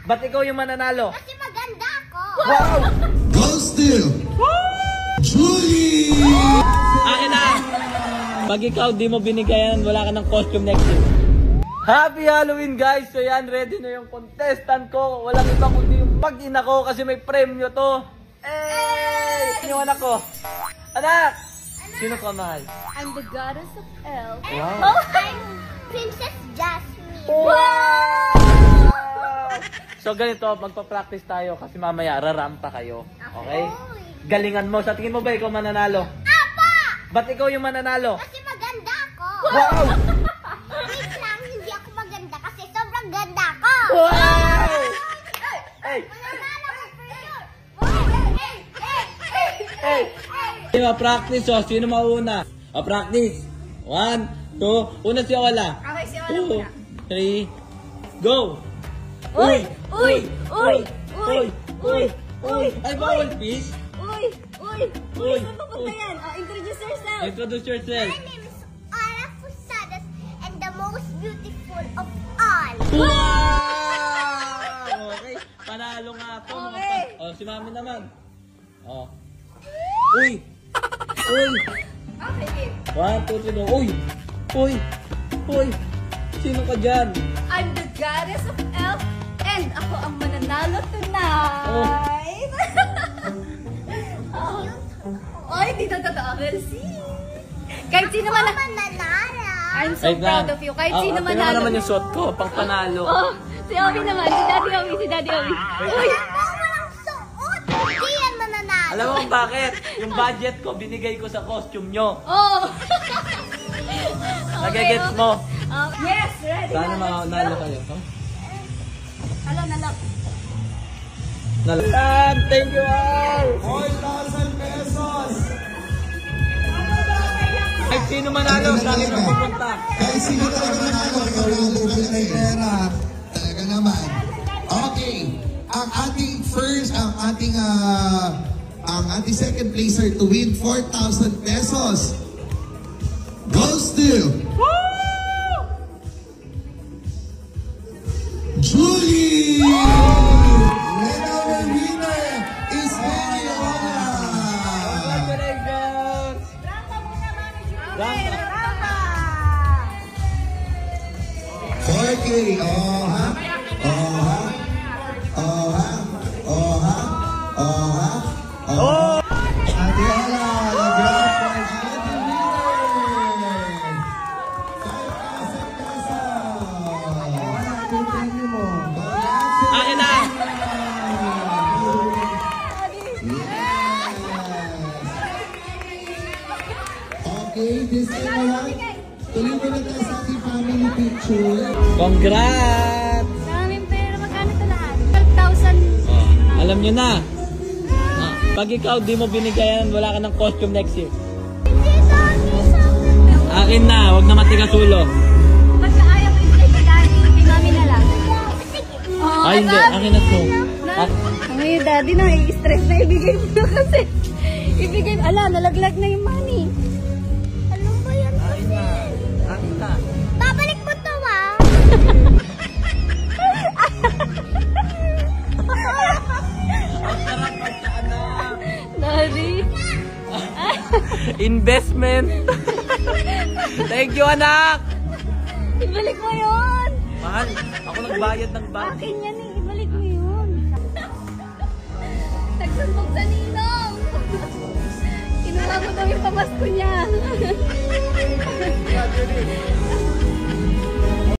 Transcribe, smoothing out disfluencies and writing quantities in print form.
Ba't ikaw yung mananalo? Kasi maganda ako. Wow! Goes to Julie! Akin na! Pag ikaw di mo binigayan, wala ka ng costume next year. Happy Halloween guys! So yan, ready na yung contestant ko. Walang iba kundi yung mag-ina ko kasi may premyo to. Eh! Yung anak ko. Anak! Sino ka mahal? I'm the goddess of elf. Wow! Oh, I'm Princess Jasmine. Wow! So ganito, magpa-practice tayo kasi mamaya rarampa kayo. Okay? Galingan mo. Sa tingin mo ba ikaw mananalo? Apa! Ba't ikaw yung mananalo? Kasi maganda ako. Wow! Wait lang, hindi ako maganda kasi sobrang ganda ako. Wow! Hey! Mananalo ko for sure. Hey! Hey! Practice oh. Sino mauna? Practice. 1, 2. Una si Ola. Okay, si Ola muna. 2, 3, go! Uy! Uy! Uy! Uy! Uy! Uy! Ay, bawal fish? Uy! Uy! Uy! Saan papunta yan? Introduce yourself. Introduce yourself. My name is Ola Posadas and the most beautiful of all. Wow! Okay, panalo nga ako. Okay. Oh, si Mami naman. Oh. Uy! Uy! Okay. 1, 2, 3, go. Uy! Uy! Uy! Sino ka dyan? I'm the goddess of elf and ako ang mananalo tonight. Oh. Oy, di na totoo. See? Kahit sino man na... I'm so proud of you. Kahit sino man Tingnan nalo. naman yung suot ko, pang panalo. Oh, si Obi naman. Si Daddy Obi. Si Daddy Obi. Uy! Walang suot! Hindi yan mananalo. Alam mo kung bakit? Yung budget ko, binigay ko sa costume nyo. Oh! Nagagets mo? Yes! Ready Sana na. manalo kayo. Huh? Nalo. Nalan! Thank you all! 4,000 pesos! Kahit sino manalo, sa akin ang pupunta. Kahit sino talaga manalo, ikaw lang libre ng pera. Talaga naman. Okay. Ang ating first, ang ating second placer to win 4,000 pesos goes to Julie! And our winner is Mariola! Congratulations! Rampa muna, Mami Julie. Rampa. Rampa! 4K, oh ha? Oh ha? Oh ha? Oh ha? Oh ha? Oh! Ate Ola, the grand prize lucky winner! 5,000 pesos! Wala, pinipinyo mo. Akin na! Okay, this time naman, tuloy mo na tayo sa ating family picture. Congrats! Maraming pera. Magkano ito lahat? 12,000. Oh, alam nyo na. Pag ikaw di mo binigayan, wala ka ng costume next year. Akin na, wag na matigas ulo. Pagka ayaw mo ibigay kay Daddy, kay Mami na lang. Oh, Ay, hindi. Akin na to. Ay, Daddy na, i-stress na ibigay mo na kasi. Ibigay mo. Ala, nalaglag na yung money. Alam ba yan? Akin na. Akin na. Babalik mo to, ah. Ang sarap magkaanak. Daddy. Investment. Thank you, anak. Ibalik mo yun. Mahal, ako nagbayad ng bag. Akin yan eh. Ibalik mo yun. Nagsumbog sa ninong. Kinuha mo daw yung pamasko niya.